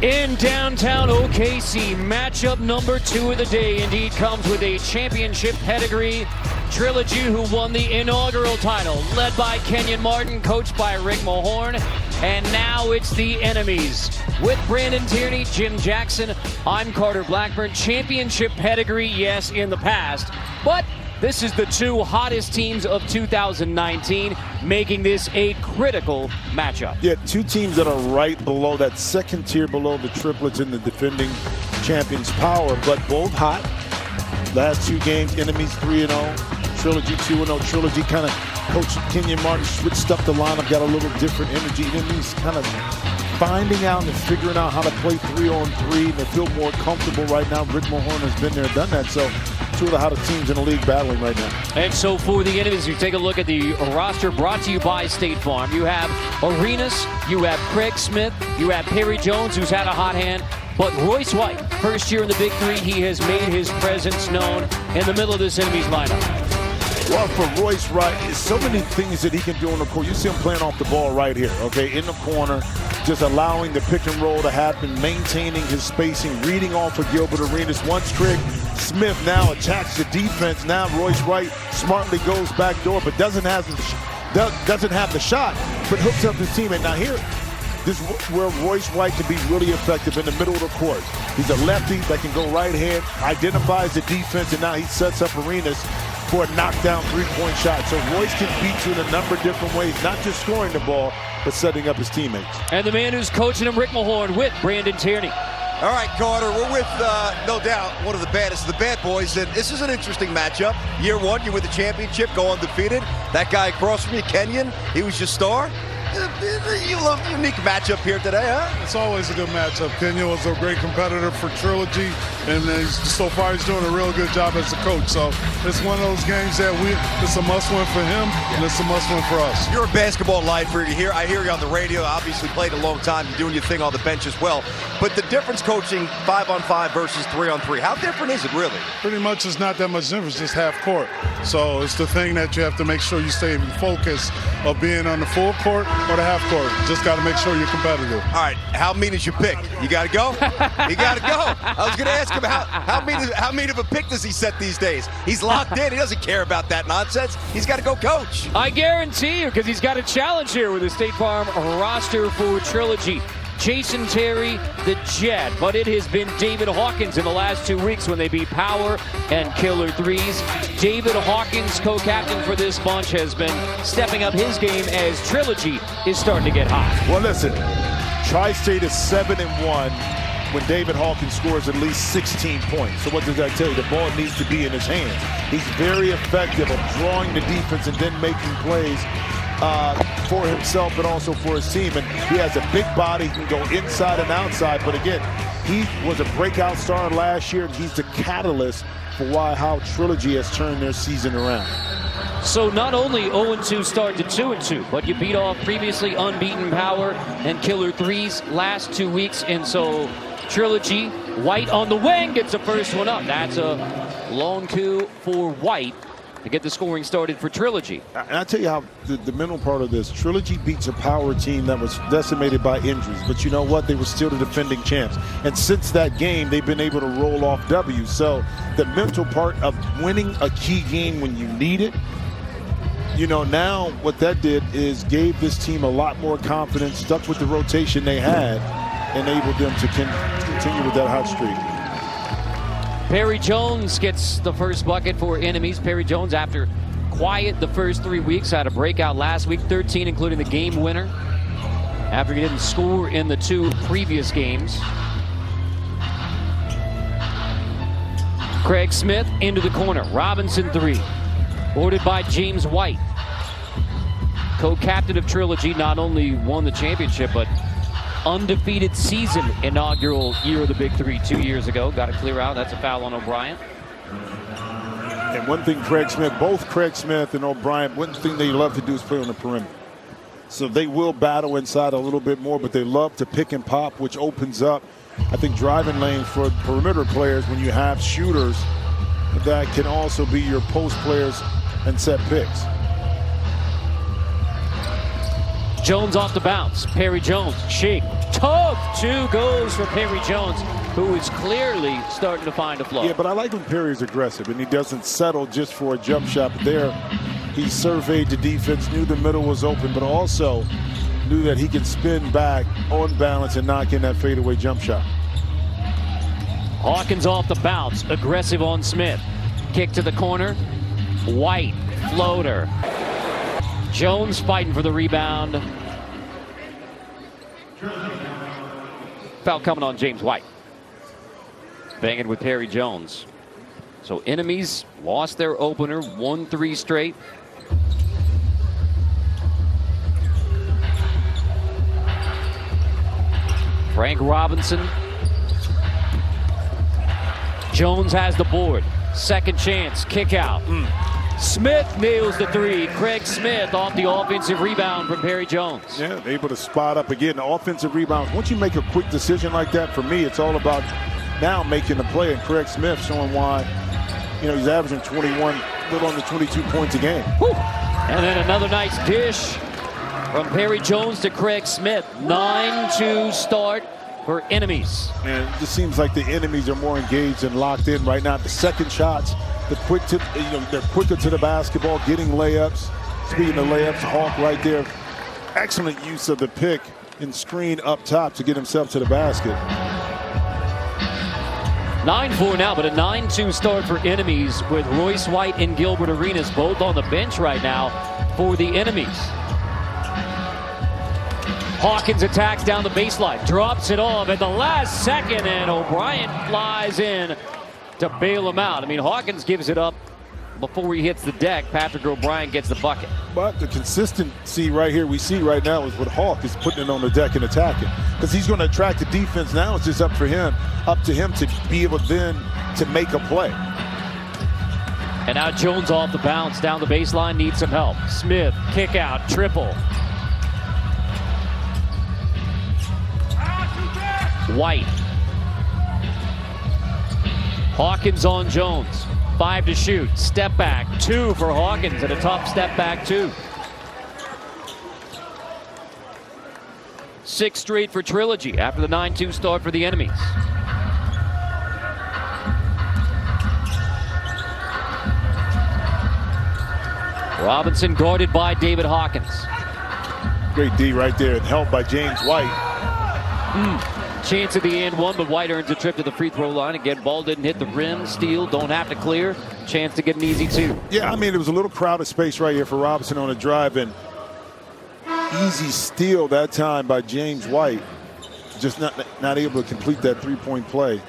In downtown OKC, matchup number 2 of the day indeed comes with a championship pedigree. Trilogy, who won the inaugural title, led by Kenyon Martin, coached by Rick Mahorn. And now it's the enemies. With Brandon Tierney, Jim Jackson, I'm Carter Blackburn. Championship pedigree, yes, in the past. But this is the 2 hottest teams of 2019, making this a critical matchup. Yeah, 2 teams that are right below that second tier below the triplets in the defending champions power, but both hot. Last 2 games, enemies 3-0, Trilogy 2-0. Trilogy kind of, Coach Kenyon Martin switched up the lineup, got a little different energy. Enemies kind of finding out and figuring out how to play 3-on-3. They feel more comfortable right now. Rick Mahorn has been there, done that. So 2 of the hottest teams in the league battling right now. And so for the enemies, you take a look at the roster brought to you by State Farm. You have Arenas, you have Craig Smith, you have Perry Jones, who's had a hot hand. But Royce White, first year in the Big 3, he has made his presence known in the middle of this enemy's lineup. Well, for Royce Wright, there's so many things that he can do on the court. You see him playing off the ball right here, okay, in the corner, just allowing the pick and roll to happen, maintaining his spacing, reading off of Gilbert Arenas. Once Craig Smith now attacks the defense, now Royce Wright smartly goes back door, but doesn't have the shot, but hooks up his teammate. Now here, this is where Royce White can be really effective in the middle of the court. He's a lefty that can go right hand, identifies the defense, and now he sets up Arenas for a knockdown 3-point shot. So Royce can beat you in a number of different ways, not just scoring the ball, but setting up his teammates. And the man who's coaching him, Rick Mahorn, with Brandon Tierney. All right, Carter, we're with, no doubt, one of the baddest of the bad boys, and this is an interesting matchup. Year 1, you're with the championship, go undefeated. That guy across from you, Kenyon, he was your star. Unique matchup here today, huh? It's always a good matchup. Kenyon was a great competitor for Trilogy, and so far he's doing a real good job as a coach. So it's one of those games that it's a must-win for him, and it's a must-win for us. You're a basketball lifer. I hear you on the radio. Obviously played a long time. You're doing your thing on the bench as well. But the difference coaching 5-on-5 versus 3-on-3, how different is it really? Pretty much it's not that much difference, just half court. So it's the thing that you have to make sure you stay focused of being on the full court or the half court. Just got to make sure you're competitive. All right, how mean is your pick? You got to go? You got to go. I was going to ask him how mean of a pick does he set these days? He's locked in. He doesn't care about that nonsense. He's got to go coach. I guarantee you, because he's got a challenge here with the State Farm roster for Trilogy. Jason Terry, the Jet, but it has been David Hawkins in the last 2 weeks when they beat Power and Killer Threes. David Hawkins, co-captain for this bunch, has been stepping up his game as Trilogy is starting to get hot. Well, listen, Tri-State is 7-1 when David Hawkins scores at least 16 points. So what does that tell you? The ball needs to be in his hands. He's very effective at drawing the defense and then making plays for himself and also for his team. And he has a big body, he can go inside and outside. But again, he was a breakout star last year, and he's the catalyst for how Trilogy has turned their season around. So not only 0-2 start to 2-2, but you beat off previously unbeaten Power and Killer Threes last 2 weeks. And so Trilogy, White on the wing, gets the first one up. That's a long coup for White to get the scoring started for Trilogy. And I tell you how the mental part of this, Trilogy beats a Power team that was decimated by injuries. But you know what? They were still the defending champs. And since that game, they've been able to roll off W's. So the mental part of winning a key game when you need it, you know, now what that did is gave this team a lot more confidence, stuck with the rotation they had, enabled them to continue with that hot streak. Perry Jones gets the first bucket for enemies. Perry Jones, after quiet the first 3 weeks, had a breakout last week, 13 including the game winner, after he didn't score in the 2 previous games. Craig Smith into the corner. Robinson 3. Ordered by James White. Co-captain of Trilogy, not only won the championship, but undefeated season inaugural year of the Big 3 2 years ago. Got to clear out. That's a foul on O'Brien. And one thing both Craig Smith and O'Brien, one thing they love to do is play on the perimeter. So they will battle inside a little bit more, but they love to pick and pop, which opens up, I think, driving lanes for perimeter players when you have shooters that can also be your post players and set picks. Jones off the bounce. Perry Jones, shake, tug. 2 goes for Perry Jones, who is clearly starting to find a flow. Yeah, but I like when Perry's aggressive and he doesn't settle just for a jump shot. But there, he surveyed the defense, knew the middle was open, but also knew that he could spin back on balance and knock in that fadeaway jump shot. Hawkins off the bounce, aggressive on Smith. Kick to the corner. White, floater. Jones fighting for the rebound. Foul coming on James White. Banging with Perry Jones. So enemies lost their opener, won 3 straight. Frank Robinson. Jones has the board. Second chance, kick out. Smith nails the 3. Craig Smith off the offensive rebound from Perry Jones. Yeah, able to spot up again. The offensive rebounds. Once you make a quick decision like that, for me, it's all about now making the play. And Craig Smith showing why, he's averaging 21, a little under 22 points a game. Whew. And then another nice dish from Perry Jones to Craig Smith. 9-2 start for enemies. And it just seems like the enemies are more engaged and locked in right now. The second shots, they're quicker to the basketball, getting layups. Speaking of layups, Hawk right there. Excellent use of the pick and screen up top to get himself to the basket. 9-4 now, but a 9-2 start for enemies with Royce White and Gilbert Arenas both on the bench right now for the enemies. Hawkins attacks down the baseline, drops it off at the last second, and O'Brien flies in to bail him out. I mean, Hawkins gives it up before he hits the deck. Patrick O'Brien gets the bucket. But the consistency right here we see right now is what Hawk is putting it on the deck and attacking. Because he's going to attract the defense. Now it's just up to him to be able then to make a play. And now Jones off the bounce down the baseline, needs some help. Smith, kick out, triple. White. Hawkins on Jones. 5 to shoot. Step back. 2 for Hawkins and a tough step back 2. 6 straight for Trilogy after the 9-2 start for the enemies. Robinson guarded by David Hawkins. Great D right there and helped by James White. Chance at the end one, but White earns a trip to the free throw line. Again, ball didn't hit the rim. Steal, don't have to clear. Chance to get an easy 2. Yeah, I mean, it was a little crowded space right here for Robinson on a drive, and easy steal that time by James White. Just not able to complete that three-point play,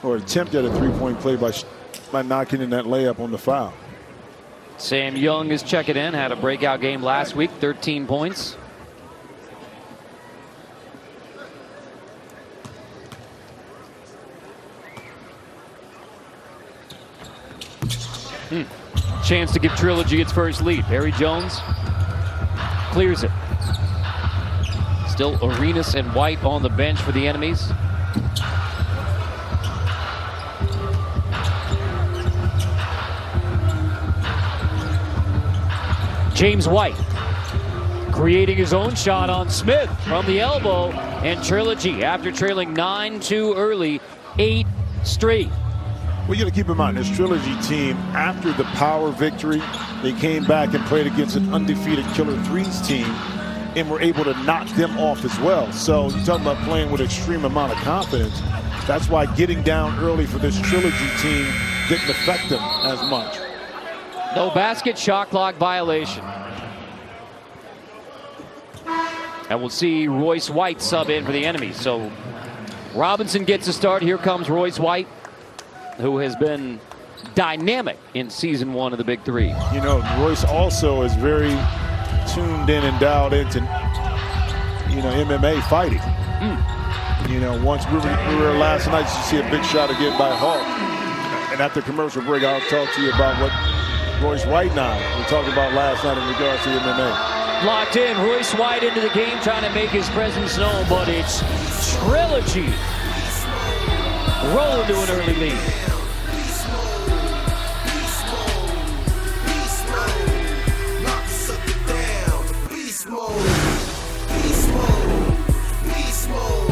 or attempt at a three-point play by knocking in that layup on the foul. Sam Young is checking in. Had a breakout game last week, 13 points. Chance to give Trilogy its first lead. Perry Jones clears it. Still Arenas and White on the bench for the enemies. James White creating his own shot on Smith from the elbow, and Trilogy, after trailing 9-2 early, 8 straight. Well, you got to keep in mind, this Trilogy team, after the power victory, they came back and played against an undefeated Killer Threes team and were able to knock them off as well. So you're talking about playing with extreme amount of confidence. That's why getting down early for this Trilogy team didn't affect them as much. No basket, shot clock violation. And we'll see Royce White sub in for the enemies. So Robinson gets a start. Here comes Royce White, who has been dynamic in season 1 of the Big 3. You know, Royce also is very tuned in and dialed into, MMA fighting. Once we were last night, you see a big shot again by Hawk. And after commercial break, I'll talk to you about what Royce White and I were talking about last night in regards to MMA. Locked in, Royce White into the game, trying to make his presence known, but it's Trilogy rolling to an early lead. mode. Beast mode. Beast mode.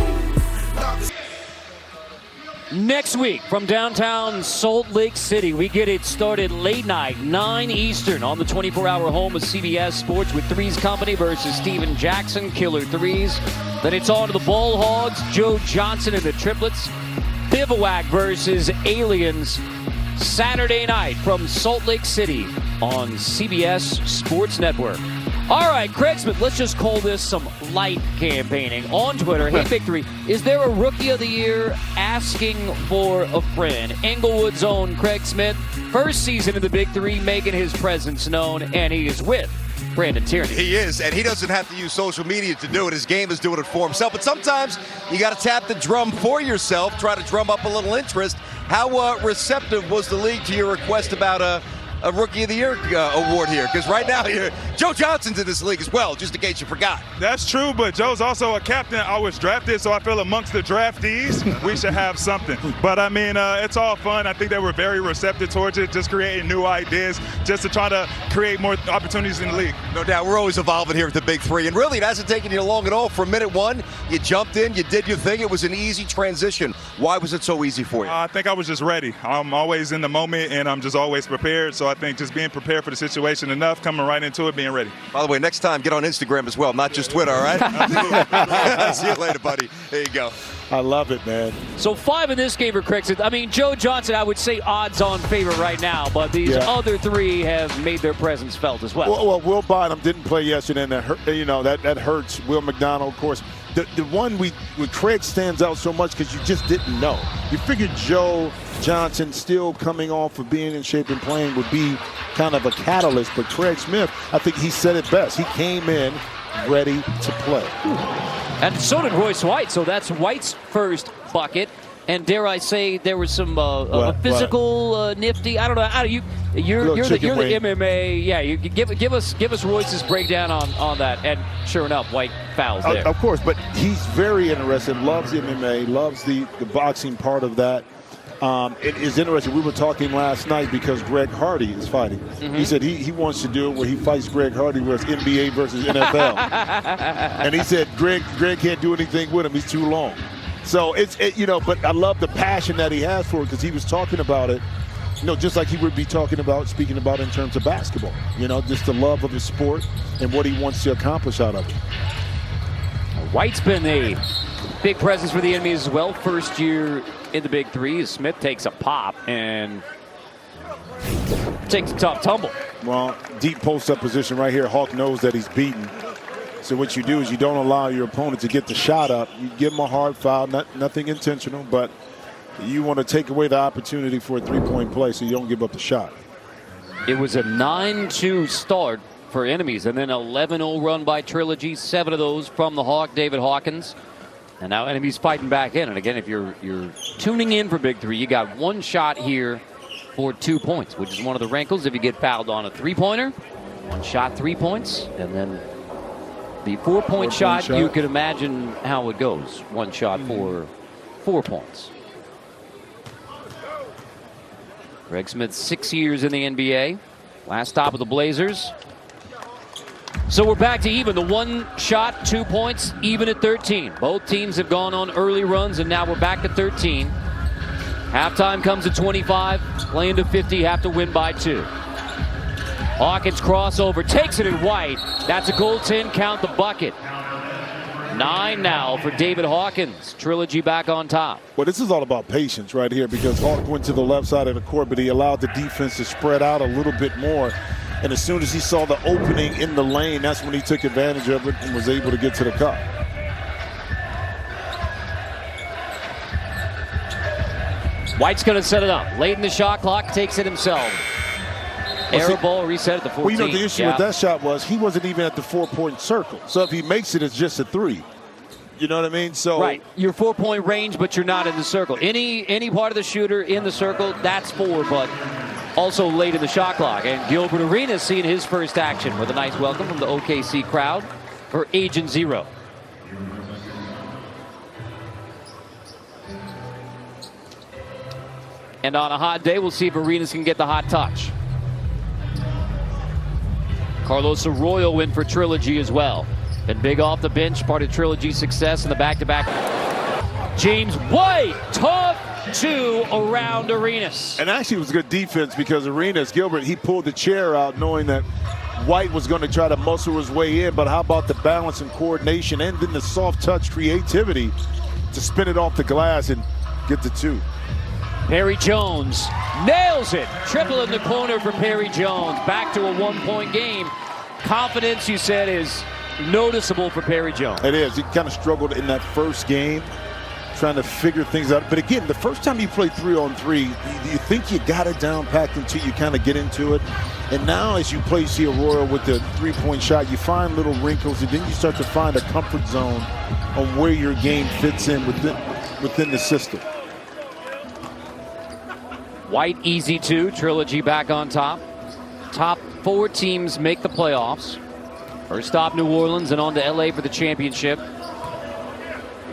Next week from downtown Salt Lake City, we get it started late night, 9 Eastern on the 24-hour home of CBS Sports with Threes Company versus Steven Jackson, Killer Threes. Then it's on to the Ball Hogs, Joe Johnson and the Triplets. Bivouac versus Aliens, Saturday night from Salt Lake City on CBS Sports Network. All right, Craig Smith, let's just call this some light campaigning. On Twitter, hey, Big3, is there a Rookie of the Year asking for a friend? Englewood's own Craig Smith, first season in the Big 3, making his presence known, and he is with Brandon Tierney. He is, and he doesn't have to use social media to do it. His game is doing it for himself. But sometimes you got to tap the drum for yourself, try to drum up a little interest. How receptive was the league to your request about a Rookie of the Year award here? Because right now, Joe Johnson's in this league as well, just in case you forgot. That's true, but Joe's also a captain. I was drafted, so I feel amongst the draftees, we should have something. But, I mean, it's all fun. I think they were very receptive towards it, just creating new ideas, just to try to create more opportunities in the league. No doubt. We're always evolving here at the Big 3. And really, it hasn't taken you long at all. From minute one, you jumped in, you did your thing. It was an easy transition. Why was it so easy for you? I think I was just ready. I'm always in the moment, and I'm just always prepared. So I think just being prepared for the situation enough, coming right into it, being ready. By the way, next time, get on Instagram as well, not just Twitter, all right? See you later, buddy. There you go. I love it, man. So 5 in this game for Craig Smith. I mean, Joe Johnson, I would say odds-on favorite right now, but these other 3 have made their presence felt as well. Well, Will Bynum didn't play yesterday, and that hurt, that hurts. Will McDonald, of course. The one with Craig stands out so much because you just didn't know. You figured Joe Johnson still coming off of being in shape and playing would be kind of a catalyst, but Craig Smith, I think he said it best. He came in ready to play. And so did Royce White, so that's White's first bucket. And dare I say, there was some physical nifty. I don't know. You're the MMA. Yeah, you give us Royce's breakdown on that. And sure enough, White fouls there. Of course, but he's very interested. Loves MMA. Loves the boxing part of that. It is interesting. We were talking last night because Greg Hardy is fighting. Mm-hmm. He said he wants to do it where he fights Greg Hardy, where it's NBA versus NFL. And he said Greg can't do anything with him. He's too long. So but I love the passion that he has for it because he was talking about it, just like he would be speaking about in terms of basketball. Just the love of his sport and what he wants to accomplish out of it. White's been a big presence for the enemies as well. First year in the Big 3 as Smith takes a pop and takes a tough tumble. Well, deep post-up position right here. Hawk knows that he's beaten. So what you do is you don't allow your opponent to get the shot up. You give him a hard foul, nothing intentional, but you want to take away the opportunity for a three-point play so you don't give up the shot. It was a 9-2 start for enemies, and then 11-0 run by Trilogy. 7 of those from the Hawk, David Hawkins. And now enemies fighting back in. And again, if you're tuning in for Big 3, you got 1 shot here for 2 points, which is one of the wrinkles if you get fouled on a three-pointer. 1 shot, 3 points, and then the 4-point shot, you can imagine how it goes. 1 shot for 4 points. Craig Smith, 6 years in the NBA. Last stop of the Blazers. So we're back to even. The 1 shot, 2 points, even at 13. Both teams have gone on early runs, and now we're back to 13. Halftime comes at 25. Playing to 50, have to win by 2. Hawkins crossover, takes it in White. That's a goaltend, count the bucket. 9 now for David Hawkins. Trilogy back on top. Well, this is all about patience right here because Hawk went to the left side of the court, but he allowed the defense to spread out a little bit more. And as soon as he saw the opening in the lane, that's when he took advantage of it and was able to get to the cup. White's going to set it up. Late in the shot clock, takes it himself. Air ball reset at the 14. Well, the issue with that shot was he wasn't even at the 4-point circle. So if he makes it, it's just a 3. You know what I mean? So right, your 4-point range, but you're not in the circle. Any part of the shooter in the circle, that's 4, but also late in the shot clock. And Gilbert Arenas seeing his first action with a nice welcome from the OKC crowd for Agent Zero. And on a hot day, we'll see if Arenas can get the hot touch. Carlos Arroyo in for Trilogy as well. Been big off the bench, part of Trilogy's success in the back-to-back. James White, tough two around Arenas. And actually it was good defense because Arenas, Gilbert, he pulled the chair out knowing that White was going to try to muscle his way in, but how about the balance and coordination and then the soft touch creativity to spin it off the glass and get the two. Perry Jones nails it. Triple in the corner for Perry Jones. Back to a one-point game. Confidence, you said, is noticeable for Perry Jones. It is. He kind of struggled in that first game, trying to figure things out. But again, the first time you play 3-on-3, you think you got it down packed until you kind of get into it. And now as you play Arroyo with the three-point shot, you find little wrinkles, and then you start to find a comfort zone on where your game fits in within the system. White easy two. Trilogy back on top. Top 4 teams make the playoffs. First stop New Orleans and on to LA for the championship.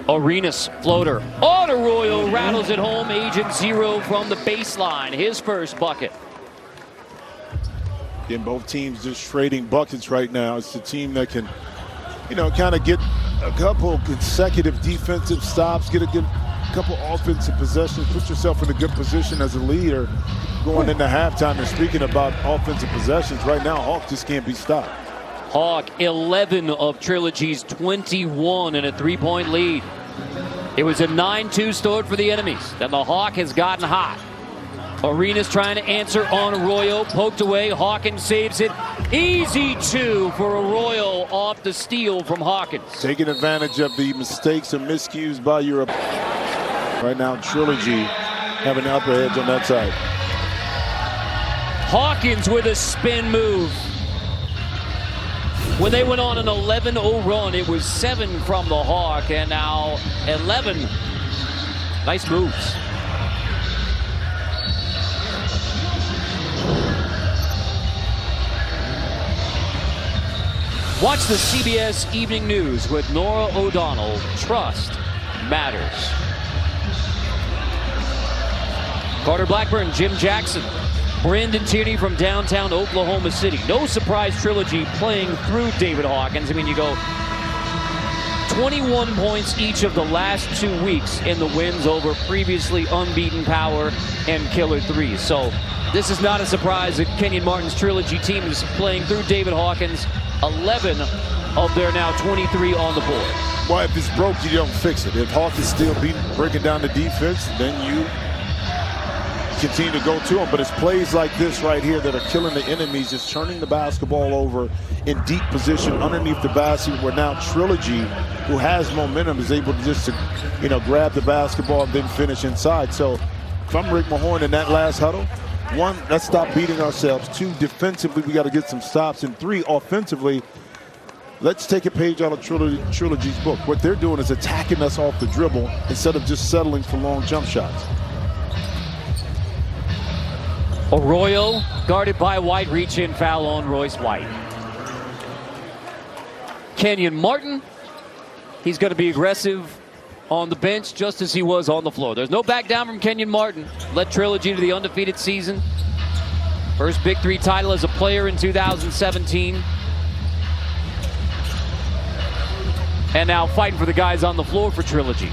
Arenas floater on Arroyo, rattles it home. Agent Zero from the baseline, his first bucket. Again, both teams just trading buckets right now. It's a team that can, kind of get a couple consecutive defensive stops, get a good couple offensive possessions, put yourself in a good position as a leader going into halftime. And speaking about offensive possessions, right now Hawk just can't be stopped. Hawk 11 of Trilogy's 21 in a 3-point lead. It was a 9-2 start for the enemies. Then the Hawk has gotten hot. Arenas trying to answer on Arroyo, poked away. Hawkins saves it. Easy two for Arroyo off the steal from Hawkins. Taking advantage of the mistakes and miscues by your opponent. Right now, Trilogy having the upper edge on that side. Hawkins with a spin move. When they went on an 11-0 run, it was 7 from the Hawk, and now 11. Nice moves. Watch the CBS Evening News with Nora O'Donnell. Trust matters. Carter Blackburn, Jim Jackson, Brandon Tierney from downtown Oklahoma City. No surprise Trilogy playing through David Hawkins. I mean, you go 21 points each of the last 2 weeks in the wins over previously unbeaten Power and Killer 3. So this is not a surprise that Kenyon Martin's Trilogy team is playing through David Hawkins. 11 of their now 23 on the board. Well, if it's broke, you don't fix it. If Hawk is still breaking down the defense, then you continue to go to him. But it's plays like this right here that are killing the enemies, just turning the basketball over in deep position underneath the basket, where now Trilogy, who has momentum, is able to just grab the basketball and then finish inside. So if I'm Rick Mahorn in that last huddle, 1, let's stop beating ourselves. 2, defensively, we got to get some stops. And 3, offensively, let's take a page out of Trilogy's book. What they're doing is attacking us off the dribble instead of just settling for long jump shots. Arroyo guarded by White, reach in foul on Royce White. Kenyon Martin, he's going to be aggressive on the bench just as he was on the floor. There's no back down from Kenyon Martin. Led Trilogy to the undefeated season. First Big 3 title as a player in 2017. And now fighting for the guys on the floor for Trilogy.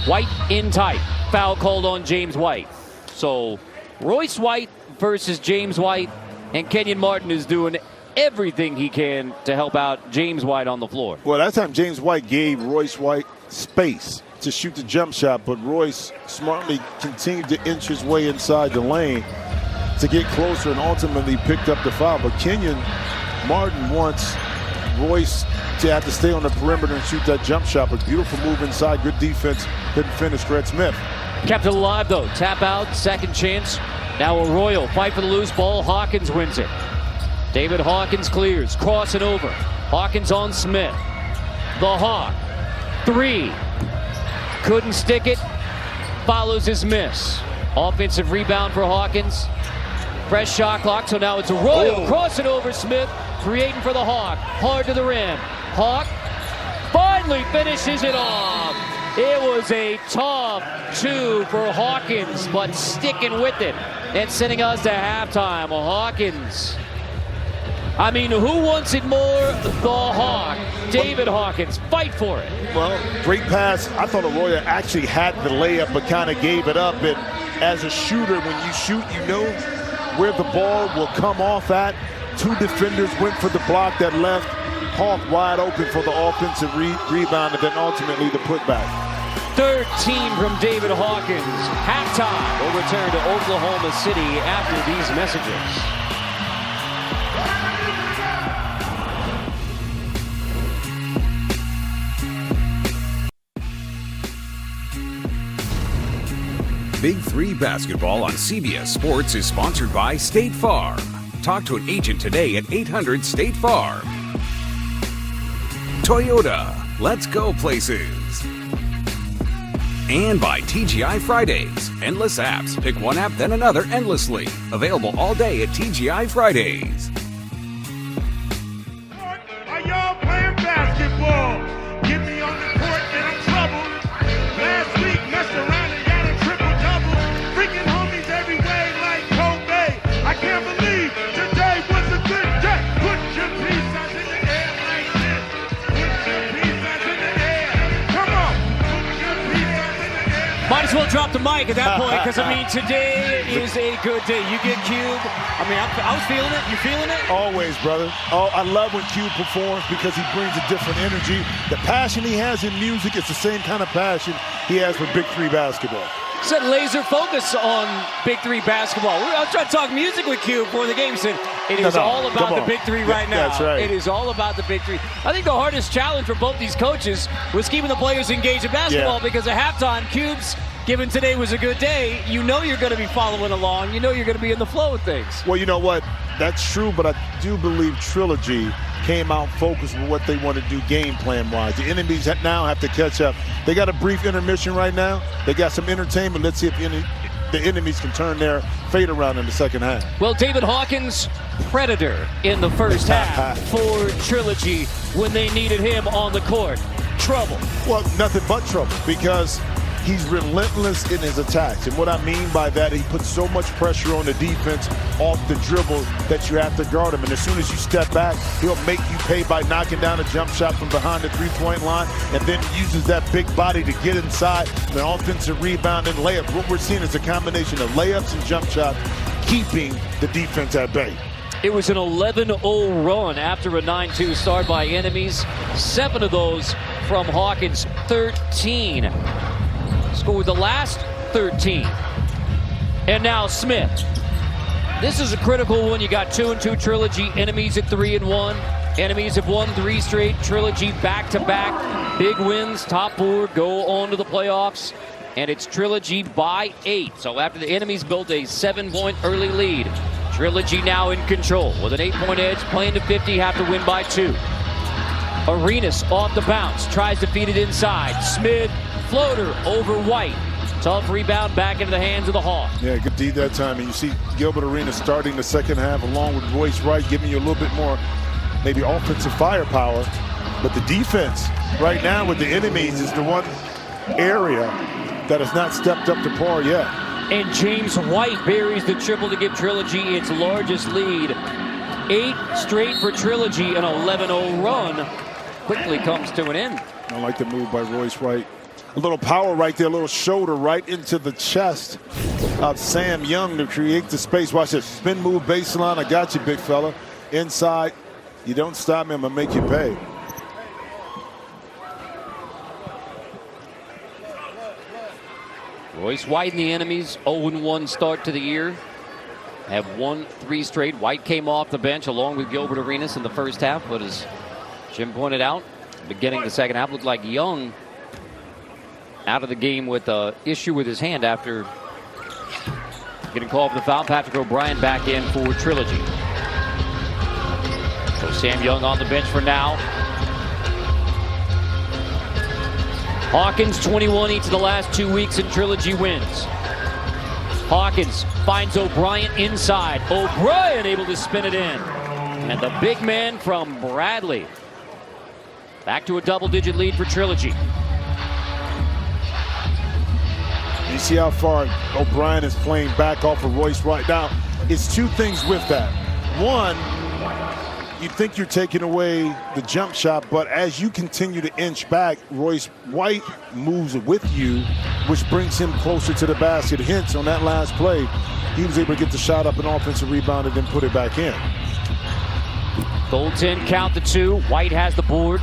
White in tight. Foul called on James White. So Royce White versus James White, and Kenyon Martin is doing everything he can to help out James White on the floor. Well, that time James White gave Royce White space to shoot the jump shot, but Royce smartly continued to inch his way inside the lane to get closer and ultimately picked up the foul. But Kenyon Martin wants Royce to have to stay on the perimeter and shoot that jump shot, but beautiful move inside, good defense, couldn't finish. Fred Smith kept it alive though. Tap out, second chance. Now Arroyo fight for the loose ball. Hawkins wins it. David Hawkins clears, crossing over. Hawkins on Smith. The Hawk, 3. Couldn't stick it. Follows his miss. Offensive rebound for Hawkins. Fresh shot clock, so now it's Arroyo crossing over Smith, creating for the Hawk. Hard to the rim. Hawk finally finishes it off. It was a tough 2 for Hawkins, but sticking with it and sending us to halftime. Hawkins I mean, who wants it more? The Hawk, David Hawkins. Fight for it. Well, great pass. I thought Arroyo actually had the layup, but kind of gave it up. And as a shooter, when you shoot, you know where the ball will come off at. Two defenders went for the block that left Hawk wide open for the offensive rebound, and then ultimately the putback. 13 from David Hawkins. Halftime. We'll return to Oklahoma City after these messages. Big 3 basketball on CBS Sports is sponsored by State Farm. Talk to an agent today at 800-STATE-FARM. Toyota, let's go places. And by TGI Fridays. Endless apps. Pick one app, then another endlessly. Available all day at TGI Fridays. Are y'all playing basketball? Get me on the court and I'm troubled. Last week messed around and got a triple-double. Freaking homies every way like Kobe. I can't believe today was a good day. Put your pieces in the air like this. Put your pieces in the air. Come on. Put your pieces in the air. Might as well drop the mic at that point, because, I mean, today is a good day. You get Cube. I mean, I was feeling it. You feeling it? Always, brother. Oh, I love when Cube performs because he brings a different energy. The passion he has in music is the same kind of passion he has for Big 3 basketball. Said laser focus on Big 3 basketball. I was trying to talk music with Cube before the game. He said it is all about the Big 3 right now. That's right. It is all about the Big 3. I think the hardest challenge for both these coaches was keeping the players engaged in basketball, because at halftime, Cube's given today was a good day. You know you're going to be following along. You know you're going to be in the flow of things. Well, you know what? That's true, but I do believe Trilogy came out focused with what they want to do game plan-wise. The enemies now have to catch up. They got a brief intermission right now. They got some entertainment. Let's see if the enemies can turn their fate around in the second half. Well, David Hawkins, predator in the first half for Trilogy when they needed him on the court. Trouble. Well, nothing but trouble, because he's relentless in his attacks. And what I mean by that, he puts so much pressure on the defense off the dribble that you have to guard him. And as soon as you step back, he'll make you pay by knocking down a jump shot from behind the three-point line, and then uses that big body to get inside the offensive rebound and layup. What we're seeing is a combination of layups and jump shots, keeping the defense at bay. It was an 11-0 run after a 9-2 start by enemies. 7 of those from Hawkins, 13. Scored the last 13. And now Smith. This is a critical one. You got 2-2 Trilogy, enemies at 3-1. Enemies have won 3 straight. Trilogy back-to-back. Big wins, top 4, go on to the playoffs. And it's Trilogy by 8. So after the enemies built a 7-point early lead, Trilogy now in control with an 8-point edge, playing to 50, have to win by 2. Arenas off the bounce, tries to feed it inside. Smith, floater over White. Tough rebound back into the hands of the Hawks. Yeah, good D that time. And you see Gilbert Arenas starting the second half along with Royce Wright, giving you a little bit more maybe offensive firepower. But the defense right now with the enemies is the one area that has not stepped up to par yet. And James White buries the triple to give Trilogy its largest lead. 8 straight for Trilogy, an 11-0 run quickly comes to an end. I like the move by Royce Wright. A little power right there, a little shoulder right into the chest of Sam Young to create the space. Watch this, spin move baseline. I got you, big fella. Inside, you don't stop me, I'm gonna make you pay. Royce White and the enemies, 0-1 start to the year. Have won 3 straight. White came off the bench along with Gilbert Arenas in the first half, but as Jim pointed out, beginning the second half, looked like Young out of the game with an issue with his hand after getting called for the foul. Patrick O'Brien back in for Trilogy. So Sam Young on the bench for now. Hawkins 21 each of the last 2 weeks in Trilogy wins. Hawkins finds O'Brien inside. O'Brien able to spin it in. And the big man from Bradley. Back to a double-digit lead for Trilogy. You see how far O'Brien is playing back off of Royce Wright. Now, it's 2 things with that. One, you think you're taking away the jump shot, but as you continue to inch back, Royce White moves with you, which brings him closer to the basket. Hence, on that last play, he was able to get the shot up, an offensive rebound, and then put it back in. Goaltend count the 2. White has the board.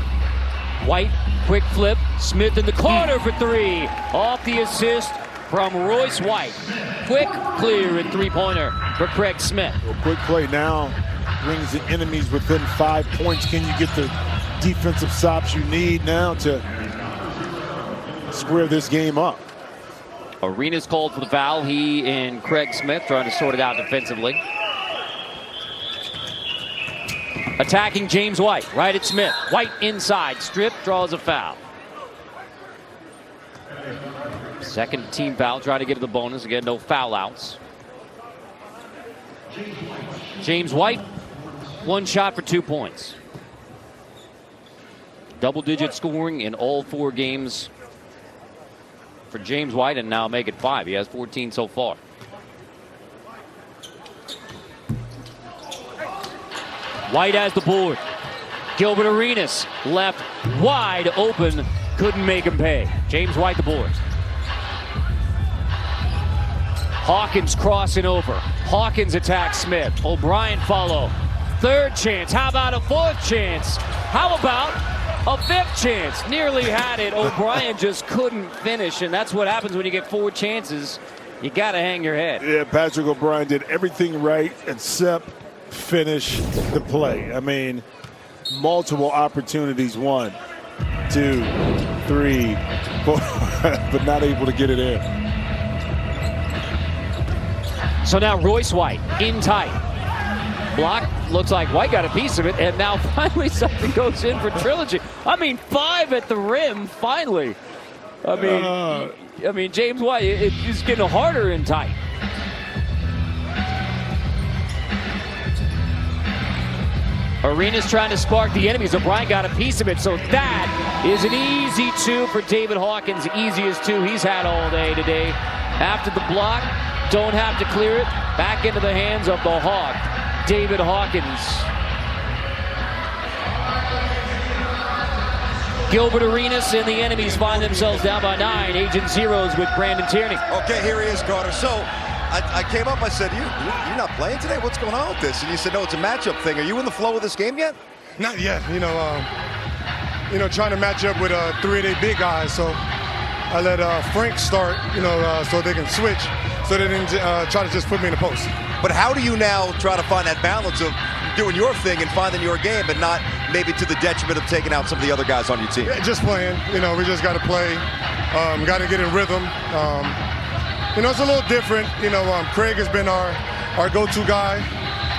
White, quick flip. Smith in the corner for 3. Off the assist from Royce White. Quick clear and three-pointer for Craig Smith. A quick play now brings the enemies within 5 points. Can you get the defensive stops you need now to square this game up? Arenas called for the foul. He and Craig Smith trying to sort it out defensively. Attacking James White, right at Smith. White inside, strip, draws a foul. Second team foul, trying to get to the bonus. Again, no foul outs. James White, 1 shot for 2 points. Double-digit scoring in all 4 games for James White, and now make it 5. He has 14 so far. White has the board. Gilbert Arenas left wide open. Couldn't make him pay. James White the board. Hawkins crossing over. Hawkins attacks Smith. O'Brien follow. 3rd chance. How about a 4th chance? How about a 5th chance? Nearly had it. O'Brien just couldn't finish, and that's what happens when you get 4 chances. You got to hang your head. Yeah, Patrick O'Brien did everything right except finish the play. I mean, multiple opportunities, 1, 2, 3, 4, but not able to get it in. So now Royce White in tight. Block, looks like White got a piece of it, and now finally something goes in for Trilogy. I mean, 5 at the rim, finally. I mean, James White, it's getting harder in tight. Arenas trying to spark the enemies. O'Brien got a piece of it, so that is an easy 2 for David Hawkins. Easiest 2 he's had all day today. After the block, don't have to clear it. Back into the hands of the Hawk, David Hawkins. Gilbert Arenas and the enemies find themselves down by 9. Agent Zeros with Brandon Tierney. Okay, here he is, Carter. So I came up, I said, you're not playing today? What's going on with this? And you said, no, it's a matchup thing. Are you in the flow of this game yet? Not yet. Trying to match up with 3 of their big guys. So I let Frank start, so they can switch, so they didn't try to just put me in the post. But how do you now try to find that balance of doing your thing and finding your game, but not maybe to the detriment of taking out some of the other guys on your team? Yeah, just playing. We just got to play. Got to get in rhythm. It's a little different. Craig has been our go-to guy.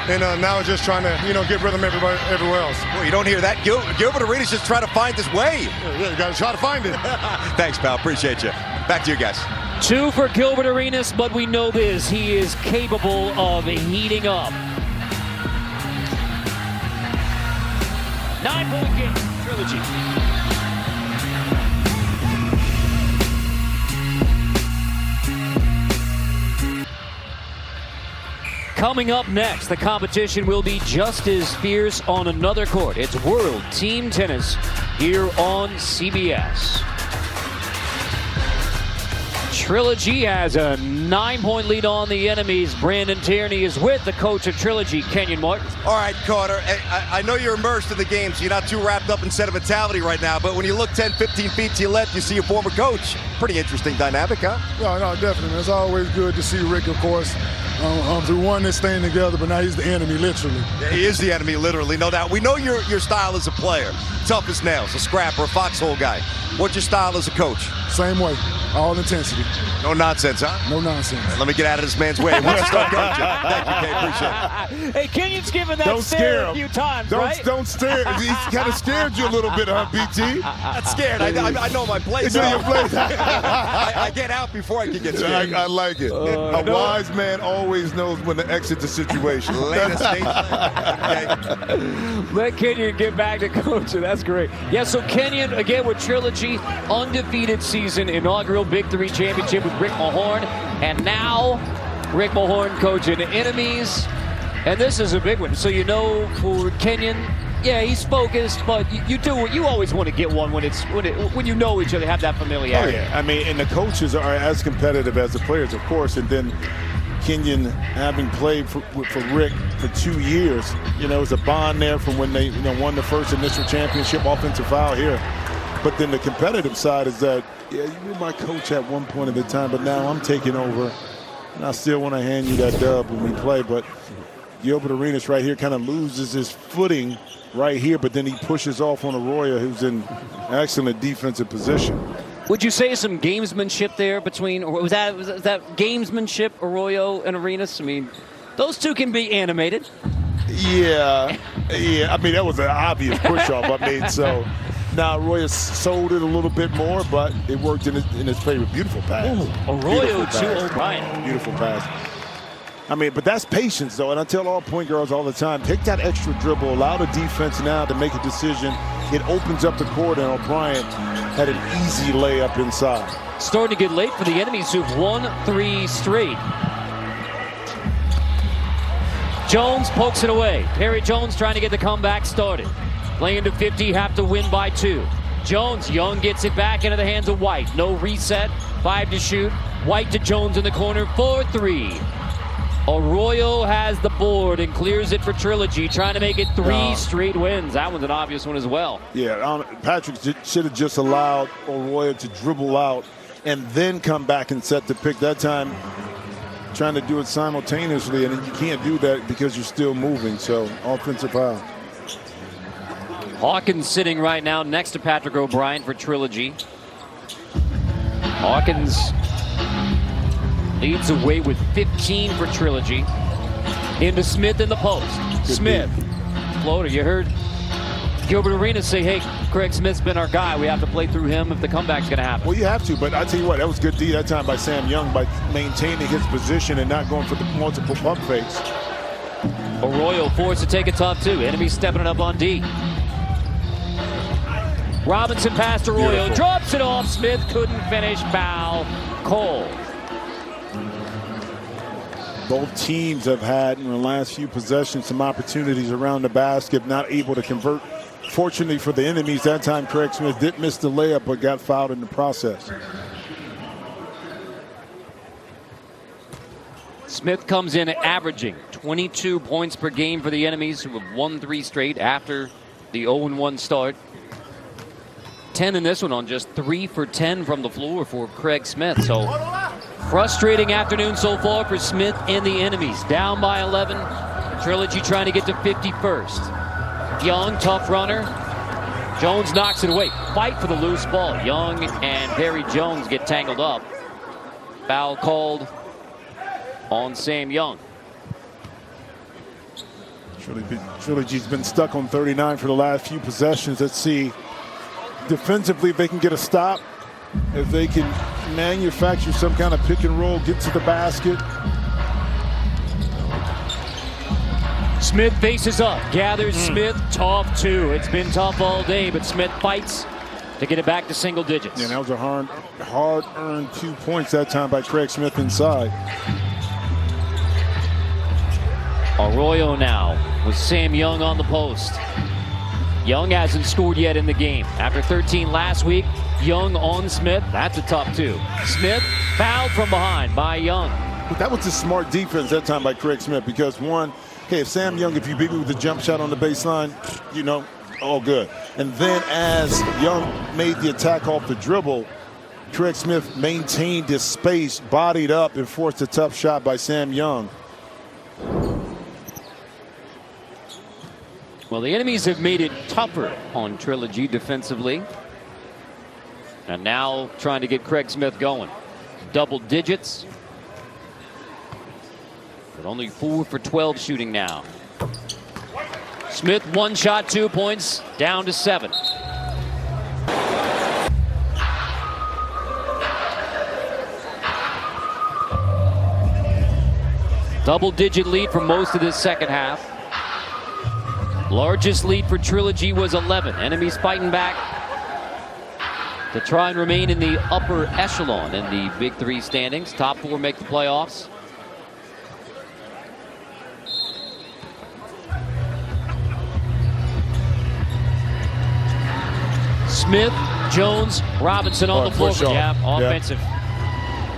And now just trying to, get rhythm everywhere else. Well, you don't hear that. Gilbert Arenas just trying to find his way. Yeah, you got to try to find it. Thanks, pal. Appreciate you. Back to you guys. 2 for Gilbert Arenas, but we know this. He is capable of heating up. 9-point game, Trilogy. Coming up next, the competition will be just as fierce on another court. It's World Team Tennis here on CBS. Trilogy has a 9-point lead on the enemies. Brandon Tierney is with the coach of Trilogy, Kenyon Martin. All right, Carter, I know you're immersed in the game, so you're not too wrapped up in sentimentality right now, but when you look 10, 15 feet to your left, you see your former coach. Pretty interesting dynamic, huh? No, definitely. It's always good to see Rick, of course. We won this thing together, but now he's the enemy, literally. Yeah, he is the enemy, literally, no doubt. We know your style as a player. Tough as nails, a scrapper, a foxhole guy. What's your style as a coach? Same way, all intensity. No nonsense, huh? No nonsense. Let me get out of this man's way. Once you start coaching. Thank you, Kay. Appreciate it. Hey, Kenyon's given that stare a few times, right? Don't stare. He's kind of scared you a little bit, huh, BT? Not scared. I know my place. You know your place. I get out before I can get scared. I like it. A wise man always knows when to exit the situation. Latest stage. Let Kenyon get back to coaching. That's great. Yeah, so Kenyon, again, with Trilogy, undefeated season, inaugural Big 3 championship with Rick Mahorn. And now, Rick Mahorn coaching enemies. And this is a big one. So for Kenyon, yeah, he's focused, but you always want to get one when you know each other, have that familiarity. Oh, yeah. I mean, and the coaches are as competitive as the players, of course. And then Kenyon, having played for Rick for 2 years, it was a bond there from when they won the first initial championship. Offensive foul here. But then the competitive side is that, yeah, you were my coach at one point at the time, but now I'm taking over, and I still want to hand you that dub when we play. But Gilbert Arenas right here kind of loses his footing right here, but then he pushes off on Arroyo, who's in excellent defensive position. Would you say some gamesmanship there between, or was that gamesmanship, Arroyo and Arenas? I mean, those two can be animated. Yeah. I mean, that was an obvious push-off. I mean, so now Arroyo sold it a little bit more, but it worked in his favor. Beautiful pass. Ooh, Arroyo to O'Brien. Beautiful pass. I mean, but that's patience, though. And I tell all point guards all the time, take that extra dribble, allow the defense now to make a decision. It opens up the court, and O'Brien had an easy layup inside. Starting to get late for the enemies who've won 3 straight. Jones pokes it away. Perry Jones trying to get the comeback started. Playing to 50, have to win by 2. Jones, Young gets it back into the hands of White. No reset, 5 to shoot. White to Jones in the corner for 3. Arroyo has the board and clears it for Trilogy, trying to make it 3 straight wins. That one's an obvious one as well. Yeah, Patrick should have just allowed Arroyo to dribble out and then come back and set the pick. That time, trying to do it simultaneously, and you can't do that because you're still moving. So, offensive foul. Hawkins sitting right now next to Patrick O'Brien for Trilogy. Hawkins leads away with 15 for Trilogy. Into Smith in the post. Smith, floater. You heard Gilbert Arenas say, hey, Craig Smith's been our guy. We have to play through him if the comeback's going to happen. Well, you have to, but I tell you what, that was good D that time by Sam Young by maintaining his position and not going for the multiple pump fakes. Arroyo forced to take a tough 2. Enemy stepping it up on D. Robinson passed Arroyo, Beautiful. drops it off. Smith couldn't finish. Foul. Cole. Both teams have had in the last few possessions some opportunities around the basket, not able to convert. Fortunately for the enemies, that time Craig Smith did miss the layup but got fouled in the process. Smith comes in averaging 22 points per game for the enemies, who have won 3 straight after the 0-1 start. 10 in this one on just 3 for 10 from the floor for Craig Smith. So frustrating afternoon so far for Smith and the enemies. Down by 11. Trilogy trying to get to 51st. Young, tough runner. Jones knocks it away. Fight for the loose ball. Young and Perry Jones get tangled up. Foul called on Sam Young. Trilogy's been stuck on 39 for the last few possessions. Let's see. Defensively, if they can get a stop, if they can manufacture some kind of pick and roll, get to the basket. Smith faces up, gathers Smith, tough 2. It's been tough all day, but Smith fights to get it back to single digits. Yeah, that was a hard-earned 2 points that time by Craig Smith inside. Arroyo now with Sam Young on the post. Young hasn't scored yet in the game. After 13 last week, Young on Smith. That's a tough 2. Smith fouled from behind by Young. But that was a smart defense that time by Craig Smith because, one, okay, if Sam Young, if you beat me with a jump shot on the baseline, all good. And then as Young made the attack off the dribble, Craig Smith maintained his space, bodied up, and forced a tough shot by Sam Young. Well, the enemies have made it tougher on Trilogy defensively. And now trying to get Craig Smith going. Double digits. But only 4 for 12 shooting now. Smith, 1 shot, 2 points, down to 7. Double-digit lead for most of this second half. Largest lead for Trilogy was 11. Enemies fighting back to try and remain in the upper echelon in the Big 3 standings. Top 4 make the playoffs. Smith, Jones, Robinson on the floor. Yeah, offensive.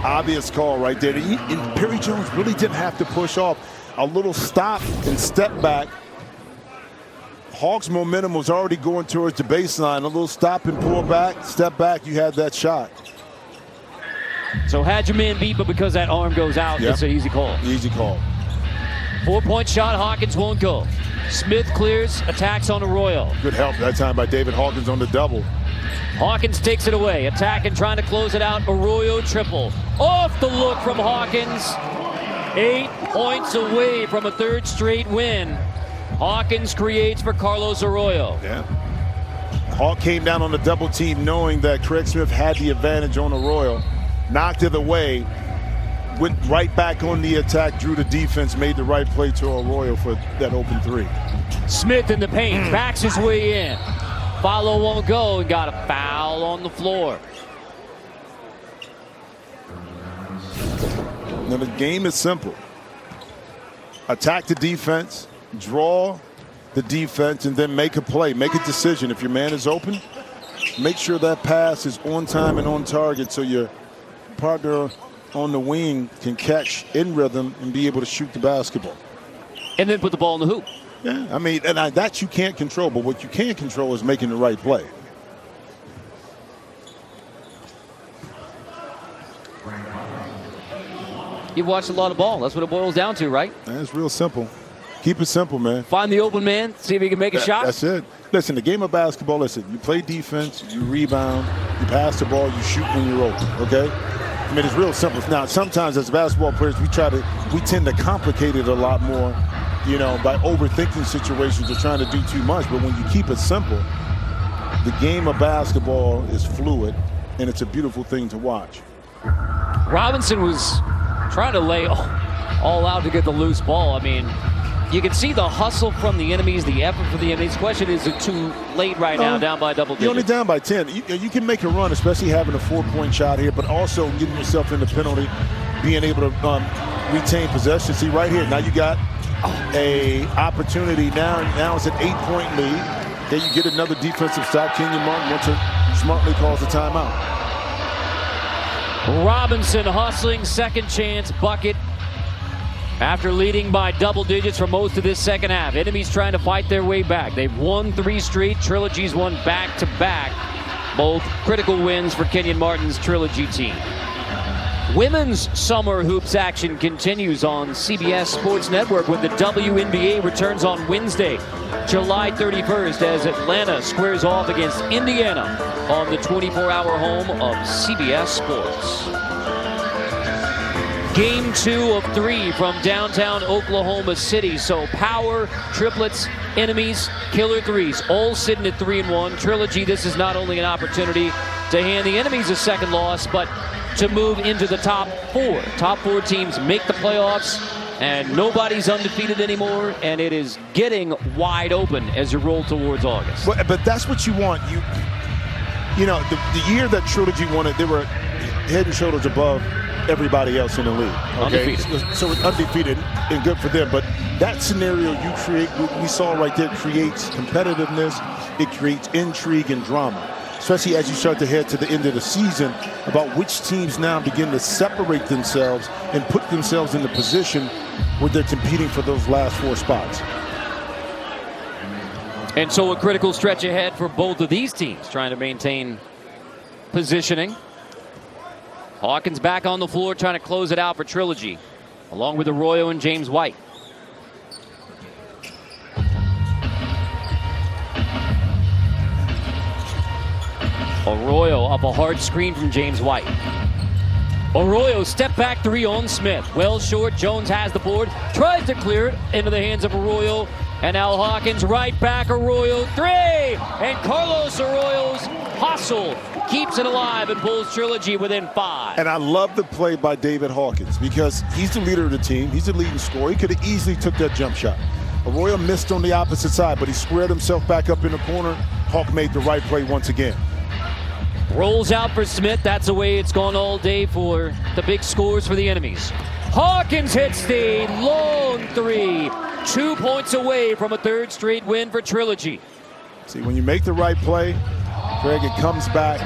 Obvious call right there. And Perry Jones really didn't have to push off. A little stop and step back. Hawks' momentum was already going towards the baseline. A little stop and pull back, step back, you had that shot. So had your man beat, but because that arm goes out, it's an easy call. Easy call. 4-point shot, Hawkins won't go. Smith clears, attacks on Arroyo. Good help that time by David Hawkins on the double. Hawkins takes it away, attacking, trying to close it out. Arroyo triple. Off the look from Hawkins. 8 points away from a third straight win. Hawkins creates for Carlos Arroyo. Yeah. Hawk came down on the double team knowing that Craig Smith had the advantage on Arroyo. Knocked it away. Went right back on the attack, drew the defense, made the right play to Arroyo for that open three. Smith in the paint, backs his way in. Follow won't go and got a foul on the floor. Now the game is simple. Attack the defense, draw the defense, and then make a play, make a decision. If your man is open, make sure that pass is on time and on target so your partner on the wing can catch in rhythm and be able to shoot the basketball. And then put the ball in the hoop. Yeah, I mean, and that you can't control, but what you can control is making the right play. You've watched a lot of ball. That's what it boils down to, right? It's real simple. Keep it simple, man. Find the open man, see if he can make a shot. That's it. Listen, the game of basketball, listen, you play defense, you rebound, you pass the ball, you shoot when you're open, okay? I mean, it's real simple. Now, sometimes as basketball players, we tend to complicate it a lot more, you know, by overthinking situations or trying to do too much. But when you keep it simple, the game of basketball is fluid, and it's a beautiful thing to watch. Robinson was trying to lay all out to get the loose ball. I mean, you can see the hustle from the enemies, the effort for the enemies. Question is it too late right now, down by double digits? You're only down by 10. You can make a run, especially having a 4-point shot here, but also getting yourself in the penalty, being able to retain possession. See right here, now you got a opportunity. Now it's an 8-point lead. Then you get another defensive stop. Kenyon Martin wants to smartly calls the timeout. Robinson hustling, second chance bucket. After leading by double digits for most of this second half, enemies trying to fight their way back. They've won 3 straight. Trilogy's won back-to-back. Both critical wins for Kenyon Martin's Trilogy team. Women's summer hoops action continues on CBS Sports Network when the WNBA returns on Wednesday, July 31st, as Atlanta squares off against Indiana on the 24-hour home of CBS Sports. Game 2 of 3 from downtown Oklahoma City. So power, triplets, enemies, killer threes, all sitting at 3-1. Trilogy, this is not only an opportunity to hand the enemies a second loss, but to move into the top 4. Top 4 teams make the playoffs, and nobody's undefeated anymore, and it is getting wide open as you roll towards August. But that's what you want. You know, the year that Trilogy won it, they were head and shoulders above everybody else in the league. Okay, so it's undefeated and good for them. But that scenario you create, we saw right there, creates competitiveness. It creates intrigue and drama, especially as you start to head to the end of the season, about which teams now begin to separate themselves and put themselves in the position where they're competing for those last 4 spots. And so a critical stretch ahead for both of these teams, trying to maintain positioning. Hawkins back on the floor, trying to close it out for Trilogy, along with Arroyo and James White. Arroyo up a hard screen from James White. Arroyo step back 3 on Smith. Well short, Jones has the board, tries to clear it into the hands of Arroyo. And now Hawkins right back, Arroyo 3! And Carlos Arroyo's hustle keeps it alive and pulls Trilogy within 5. And I love the play by David Hawkins because he's the leader of the team. He's the leading scorer. He could have easily took that jump shot. Arroyo missed on the opposite side, but he squared himself back up in the corner. Hawk made the right play once again. Rolls out for Smith. That's the way it's gone all day for the big scores for the enemies. Hawkins hits the long 3. 2 points away from a third straight win for Trilogy. See, when you make the right play, Craig, it comes back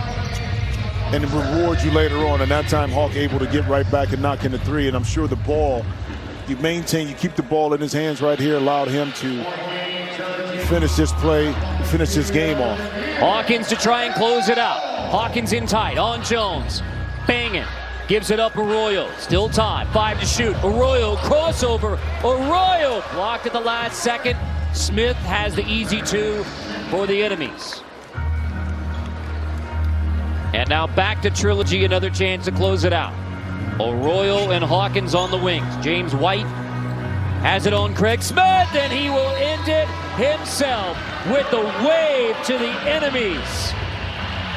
and it rewards you later on. And that time, Hawk able to get right back and knock in the three. And I'm sure the ball, you keep the ball in his hands right here, allowed him to finish this play, finish this game off. Hawkins to try and close it out. Hawkins in tight on Jones. Banging. Gives it up Arroyo. Still time. 5 to shoot. Arroyo crossover. Arroyo blocked at the last second. Smith has the easy 2 for the enemies. And now back to Trilogy. Another chance to close it out. Arroyo and Hawkins on the wings. James White has it on Craig Smith, and he will end it himself with the wave to the enemies.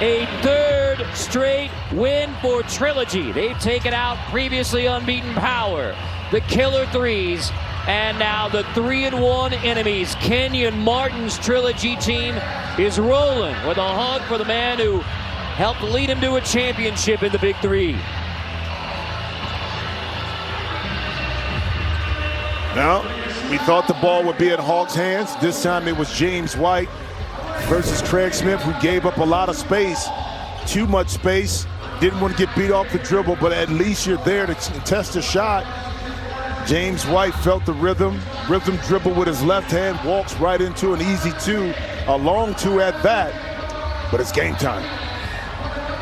A 3rd straight win for Trilogy. They've taken out previously unbeaten Power, the Killer Threes, and now the 3-1 enemies. Kenyon Martin's Trilogy team is rolling with a hug for the man who helped lead him to a championship in the Big 3. Now, we thought the ball would be in Hawk's hands. This time it was James White versus Craig Smith, who gave up a lot of space, too much space. Didn't want to get beat off the dribble, but at least you're there to test a shot. James White felt the rhythm dribble with his left hand, walks right into an easy 2, a long 2 at that, but it's game time.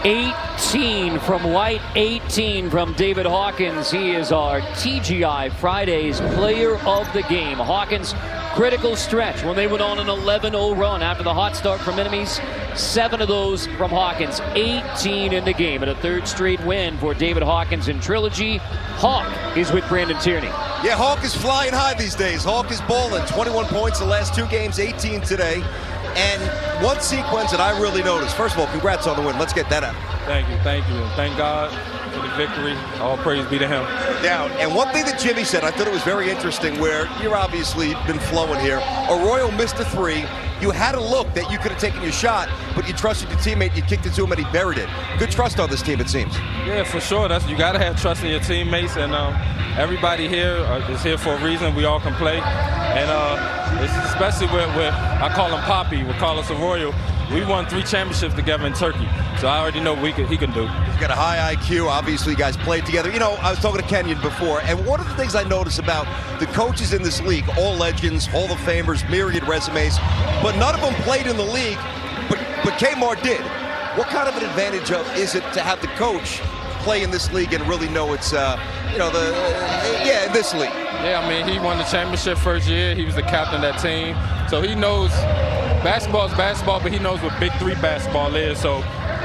18 from White, 18 from David Hawkins. He is our TGI Fridays player of the game. Hawkins, critical stretch when they went on an 11-0 run after the hot start from enemies. 7 of those from Hawkins, 18 in the game, and a 3rd straight win for David Hawkins in Trilogy. Hawk is with Brandon Tierney. Yeah, Hawk is flying high these days. Hawk is balling. 21 points the last 2 games, 18 today. And one sequence that I really noticed. First of all, congrats on the win. Let's get that out. Thank you. Thank God for the victory. All praise be to him. Down. And one thing that Jimmy said, I thought it was very interesting, where you're obviously been flowing here. Arroyo missed a 3. You had a look that you could have taken your shot, but you trusted your teammate. You kicked it to him and he buried it. Good trust on this team, it seems. Yeah, for sure. You got to have trust in your teammates, and everybody here is here for a reason. We all can play, and especially with I call him Poppy, with Carlos Arroyo. We won 3 championships together in Turkey, so I already know what he can do. He's got a high IQ. Obviously, you guys played together. You know, I was talking to Kenyon before, and one of the things I noticed about the coaches in this league, all legends, Hall of Famers, myriad resumes, but none of them played in the league, but Kmart did. What kind of an advantage is it to have the coach play in this league and really know it's, in this league? Yeah, I mean, he won the championship first year. He was the captain of that team, so he knows basketball is basketball, but he knows what Big 3 basketball is. So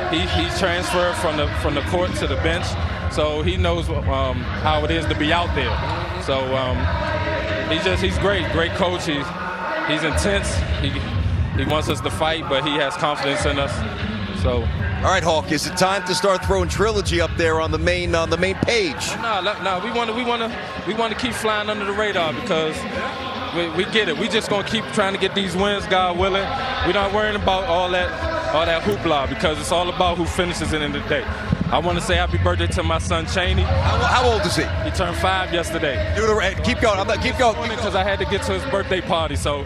he transferred from the court to the bench, so he knows how it is to be out there. So he's great coach. He's intense. He wants us to fight, but he has confidence in us. So. All right, Hawk, is it time to start throwing Trilogy up there on the main page? No, we want to keep flying under the radar, because we get it. We just gonna keep trying to get these wins, God willing. We're not worrying about all that hoopla, because it's all about who finishes in the day. I want to say happy birthday to my son Cheney. How old is he? He turned 5 yesterday. Keep going. Keep going. Because I had to get to his birthday party, so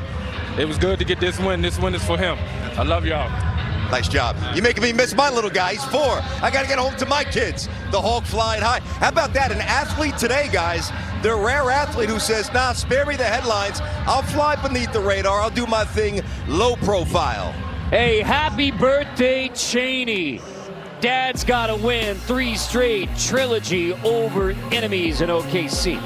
it was good to get this win. This win is for him. I love y'all. Nice job. You're making me miss my little guy. He's 4. I got to get home to my kids. The Hawk flying high. How about that? An athlete today, guys. The rare athlete who says, nah, spare me the headlines. I'll fly beneath the radar. I'll do my thing low profile. Hey, happy birthday, Cheney. Dad's got to win 3 straight Trilogy over enemies in OKC.